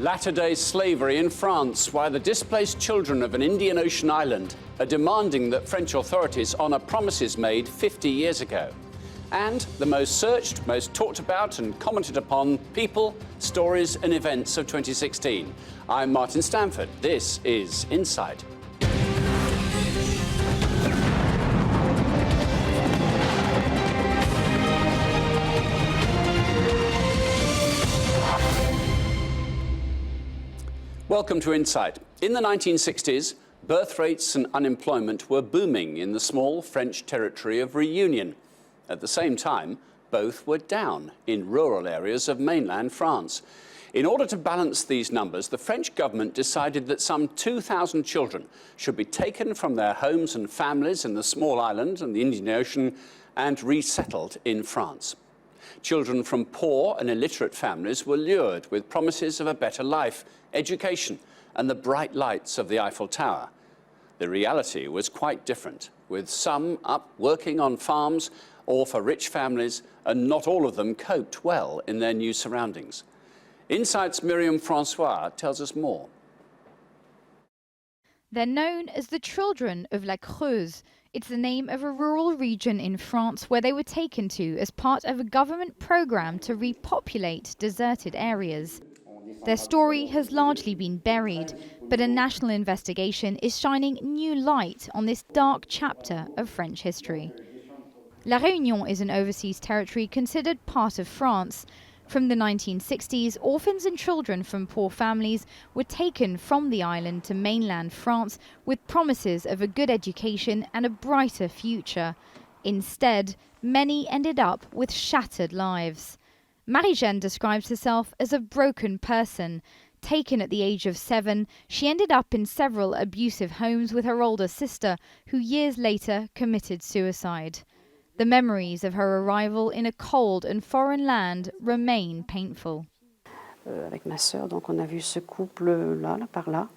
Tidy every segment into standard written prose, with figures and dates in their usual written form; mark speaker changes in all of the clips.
Speaker 1: Latter-day slavery in France, why the displaced children of an Indian Ocean island are demanding that French authorities honour promises made 50 years ago. And the most searched, most talked about and commented upon people, stories and events of 2016. I'm Martin Stanford. This is Inside. Welcome to Insight. In the 1960s, birth rates and unemployment were booming in the small French territory of Réunion. At the same time, both were down in rural areas of mainland France. In order to balance these numbers, the French government decided that some 2,000 children should be taken from their homes and families in the small island and the Indian Ocean and resettled in France. Children from poor and illiterate families were lured with promises of a better life, education, and the bright lights of the Eiffel Tower. The reality was quite different, with some up working on farms or for rich families, and not all of them coped well in their new surroundings. Insight's Myriam Francois tells us more.
Speaker 2: They're known as the Children of La Creuse. It's the name of a rural region in France where they were taken to as part of a government programme to repopulate deserted areas. Their story has largely been buried, but a national investigation is shining new light on this dark chapter of French history. La Réunion is an overseas territory considered part of France. From the 1960s, orphans and children from poor families were taken from the island to mainland France with promises of a good education and a brighter future. Instead, many ended up with shattered lives. Marie-Jeanne describes herself as a broken person. Taken at the age of 7, she ended up in several abusive homes with her older sister, who years later committed suicide. The memories of her arrival in a cold and foreign land remain painful.
Speaker 3: Avec ma sœur, donc on a vu ce couple-là, là, par là,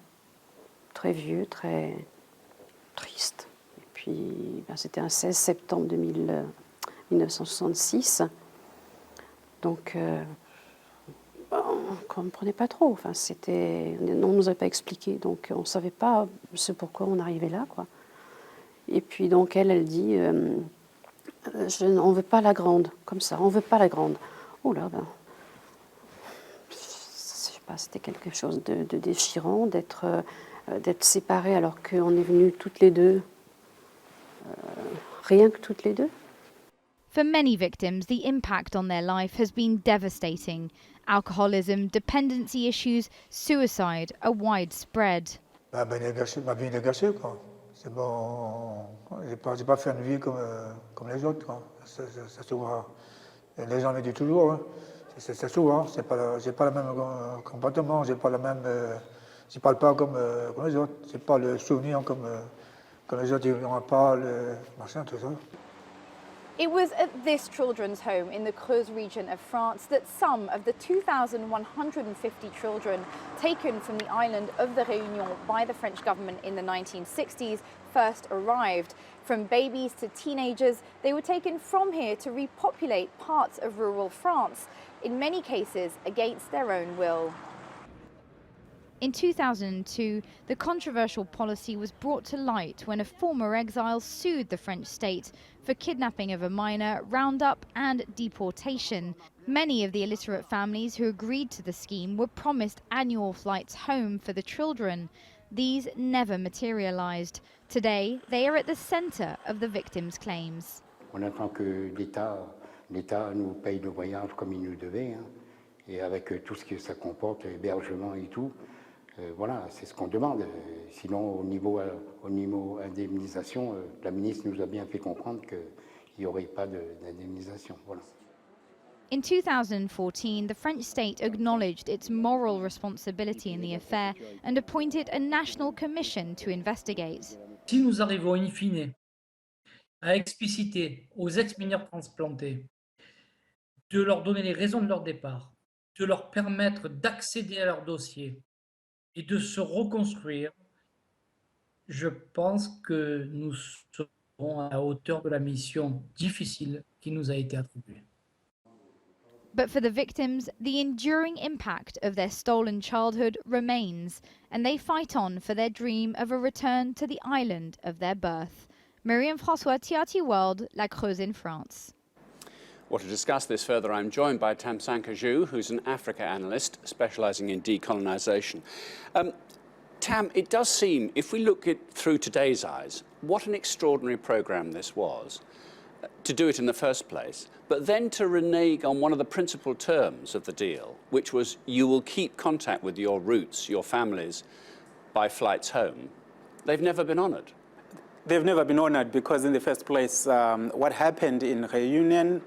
Speaker 3: très vieux, très triste. Et puis, c'était un 16 septembre 1966. Donc, on ne comprenait pas trop. Enfin, on ne nous avait pas expliqué, donc on ne savait pas ce pourquoi on arrivait là, quoi. Et puis, donc, elle dit... on ne veut pas la grande, comme ça, on ne veut pas la grande. Oh là, je sais pas, c'était quelque chose de déchirant d'être séparés alors qu'on est venus toutes les deux, rien que toutes les deux.
Speaker 2: For many victims, the impact on their life has been devastating. Alcoholism, dependency issues, suicide are widespread.
Speaker 4: Ma vie est gâchée, quoi. C'est bon, j'ai pas fait une vie comme les autres, quoi. Ça se voit. Les gens me disent toujours, hein. C'est souvent, j'ai pas le même comportement, j'ai pas le même, je parle pas comme les autres, j'ai pas le souvenir comme les autres, ils n'ont pas le machin, tout ça.
Speaker 5: It was at this children's home in the Creuse region of France that some of the 2,150 children taken from the island of the Réunion by the French government in the 1960s first arrived. From babies to teenagers, they were taken from here to repopulate parts of rural France, in many cases against their own will.
Speaker 2: In 2002, the controversial policy was brought to light when a former exile sued the French state for kidnapping of a minor, roundup and deportation. Many of the illiterate families who agreed to the scheme were promised annual flights home for the children. These never materialized. Today, they are at the center of the victims' claims.
Speaker 6: On attend que l'État nous paye nos voyages comme il nous devait, hein, et avec tout ce que ça comporte, hébergement et tout. Voilà, c'est ce qu'on demande. Sinon, au niveau indemnisation, la ministre nous a bien fait comprendre qu'il n'y aurait pas d'indemnisation. Voilà.
Speaker 2: In 2014, the French state acknowledged its moral responsibility in the affair and appointed a national commission to investigate.
Speaker 7: Si nous arrivons in fine à expliciter aux ex-mineurs transplantés de leur donner les raisons de leur départ, de leur permettre d'accéder à leur dossier, et de se reconstruire, je pense que nous serons à la hauteur de la mission difficile qui nous a été attribuée.
Speaker 2: But for the victims, the enduring impact of their stolen childhood remains, and they fight on for their dream of a return to the island of their birth. Myriam François, TRT World, La Creuse in France.
Speaker 1: Well, to discuss this further, I'm joined by Tamsanqa Zhu, who's an Africa analyst specialising in decolonisation. Tam, it does seem, if we look at through today's eyes, what an extraordinary programme this was, to do it in the first place, but then to renege on one of the principal terms of the deal, which was you will keep contact with your roots, your families, by flights home. They've never been honoured.
Speaker 8: They've never been honoured because in the first place, what happened in Réunion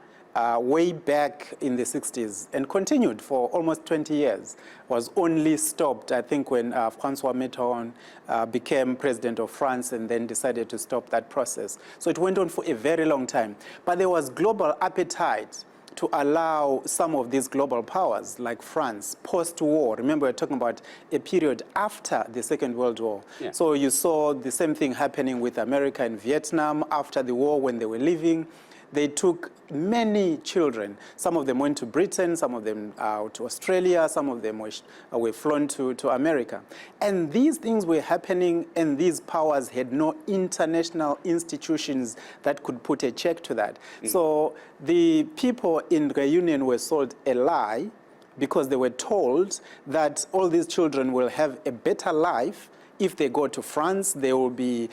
Speaker 8: way back in the 60s and continued for almost 20 years was only stopped, I think, when François Mitterrand became president of France and then decided to stop that process. So it went on for a very long time. But there was global appetite to allow some of these global powers, like France, post-war. Remember, we're talking about a period after the Second World War.
Speaker 1: Yeah.
Speaker 8: So you saw the same thing happening with America and Vietnam after the war when they were leaving. They took many children. Some of them went to Britain, some of them to Australia, some of them were flown to America. And these things were happening, and these powers had no international institutions that could put a check to that. So the people in Réunion were sold a lie because they were told that all these children will have a better life. If they go to France, there will be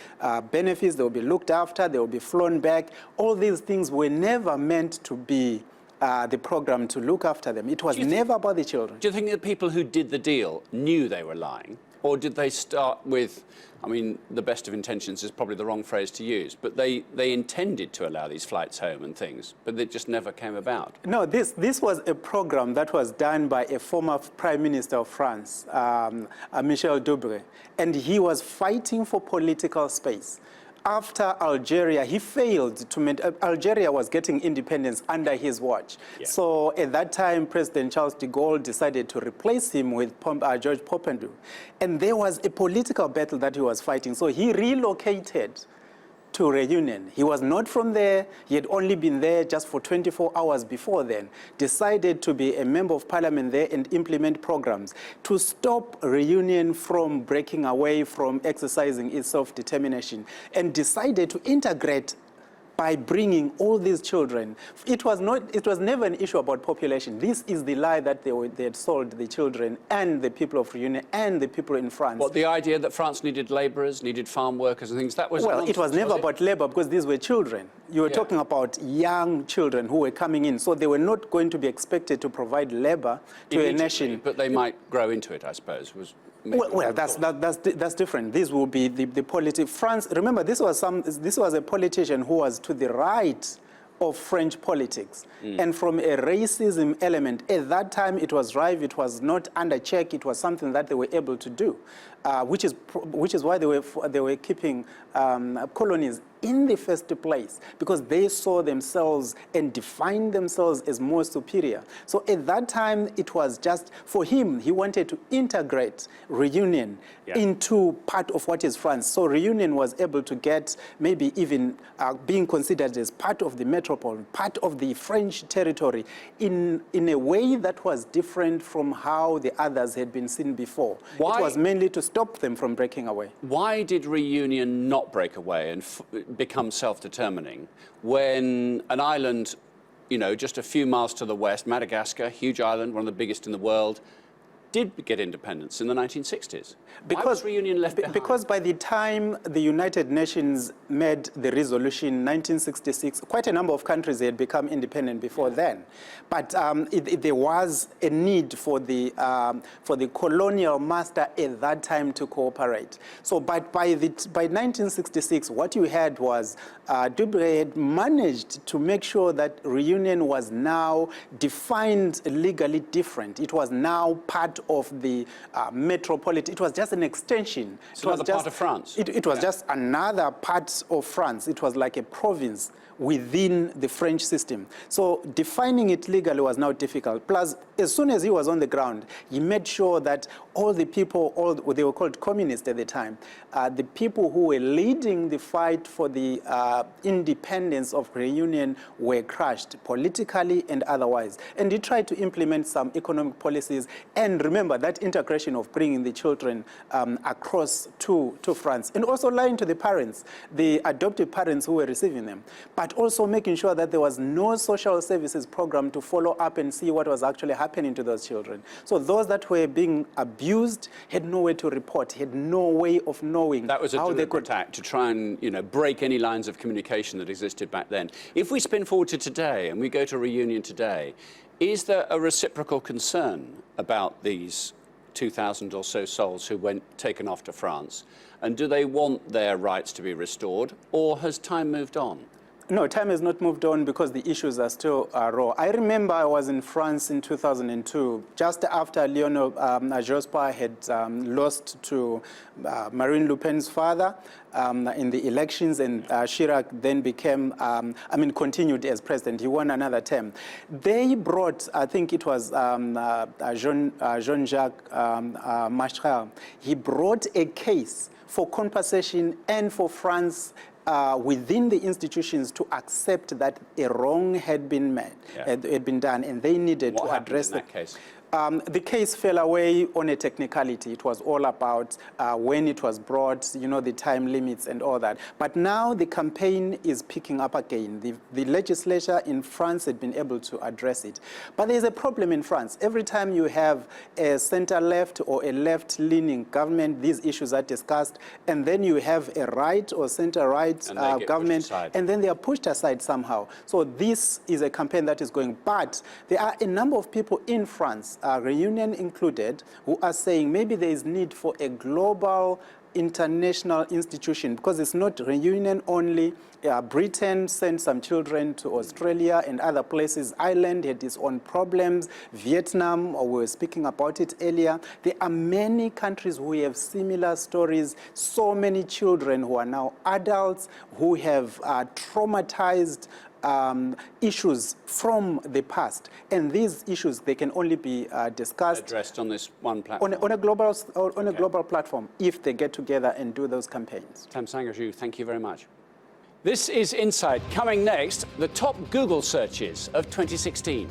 Speaker 8: benefits, they will be looked after, they will be flown back. All these things were never meant to be the program to look after them. It was never about the children.
Speaker 1: Do you think the people who did the deal knew they were lying? Or did they start with, I mean, the best of intentions is probably the wrong phrase to use, but they intended to allow these flights home and things, but it just never came about?
Speaker 8: No, this was a program that was done by a former Prime Minister of France, Michel Debré, and he was fighting for political space. After Algeria, he failed to Algeria was getting independence under his watch.
Speaker 1: Yeah.
Speaker 8: So at that time, President Charles de Gaulle decided to replace him with Georges Pompidou. And there was a political battle that he was fighting. So he relocated to Réunion. He was not from there. He had only been there just for 24 hours before then. Decided to be a member of parliament there and implement programs to stop Réunion from breaking away from exercising its self-determination, and decided to integrate by bringing all these children. It was never an issue about population. This is the lie that they had sold the children and the people of Réunion and the people in France.
Speaker 1: What, the idea that France needed labourers, needed farm workers and things, that was
Speaker 8: Well,
Speaker 1: nonsense,
Speaker 8: it was never about labor because these were children. You were talking about young children who were coming in. So they were not going to be expected to provide labor to a nation.
Speaker 1: But they might grow into it, I suppose.
Speaker 8: Well, that's different. This will be the politics. France, remember, this was a politician who was to the right of French politics. And from a racism element, at that time it was rife, it was not under check, it was something that they were able to do, which is why they were keeping colonies in the first place, because they saw themselves and defined themselves as more superior. So at that time, it was just, for him, he wanted to integrate Réunion into part of what is France. So Réunion was able to get maybe even being considered as part of the metropole, part of the French territory, in a way that was different from how the others had been seen before.
Speaker 1: Why?
Speaker 8: It was mainly to stop them from breaking away.
Speaker 1: Why did Réunion not break away and become self-determining when an island, you know, just a few miles to the west, Madagascar, huge island, one of the biggest in the world, did get independence in the 1960s? Why was Réunion left behind?
Speaker 8: Because by the time the United Nations made the resolution in 1966, quite a number of countries had become independent before then. But there was a need for the colonial master at that time to cooperate. So by 1966, what you had was Debré had managed to make sure that Réunion was now defined legally different. It was now part of the metropolitan. It was just an extension.
Speaker 1: It's another part of France.
Speaker 8: It was just another part of France. It was like a province within the French system. So defining it legally was now difficult. Plus, as soon as he was on the ground, he made sure that all the people, they were called communists at the time, the people who were leading the fight for the independence of Reunion were crushed politically and otherwise. And he tried to implement some economic policies. And remember that integration of bringing the children across to France, and also lying to the parents, the adoptive parents who were receiving them, but also making sure that there was no social services program to follow up and see what was actually happening to those children. So those that were being abused had no way to report, had no way of knowing
Speaker 1: that was a
Speaker 8: how they
Speaker 1: deliberate
Speaker 8: could
Speaker 1: act to try and break any lines of communication that existed back then. If we spin forward to today and we go to Reunion today, is there a reciprocal concern about these 2,000 or so souls who went taken off to France? And do they want their rights to be restored, or has time moved on?
Speaker 8: No, time has not moved on because the issues are still raw. I remember I was in France in 2002, just after Lionel Jospin had lost to Marine Le Pen's father in the elections, and Chirac then became, continued as president. He won another term. They brought, I think it was Jean-Jacques Mastrel, he brought a case for compensation and for France within the institutions to accept that a wrong had been made, had been done, and they needed to address
Speaker 1: that case.
Speaker 8: The case fell away on a technicality. It was all about when it was brought, the time limits and all that. But now the campaign is picking up again. The legislature in France had been able to address it. But there's a problem in France. Every time you have a center-left or a left-leaning government, these issues are discussed, and then you have a right or center-right government, and then they are pushed aside somehow. So this is a campaign that is going. But there are a number of people in France, Reunion included, who are saying maybe there is need for a global international institution, because it's not Reunion only. Britain sent some children to Australia and other places. Ireland had its own problems. Vietnam, we were speaking about it earlier. There are many countries who have similar stories. So many children who are now adults who have traumatized issues from the past, and these issues, they can only be discussed,
Speaker 1: addressed on this one platform,
Speaker 8: on a global platform, if they get together and do those campaigns.
Speaker 1: Tam Sangaju, thank you very much. This is Insight. Coming next, the top Google searches of 2016.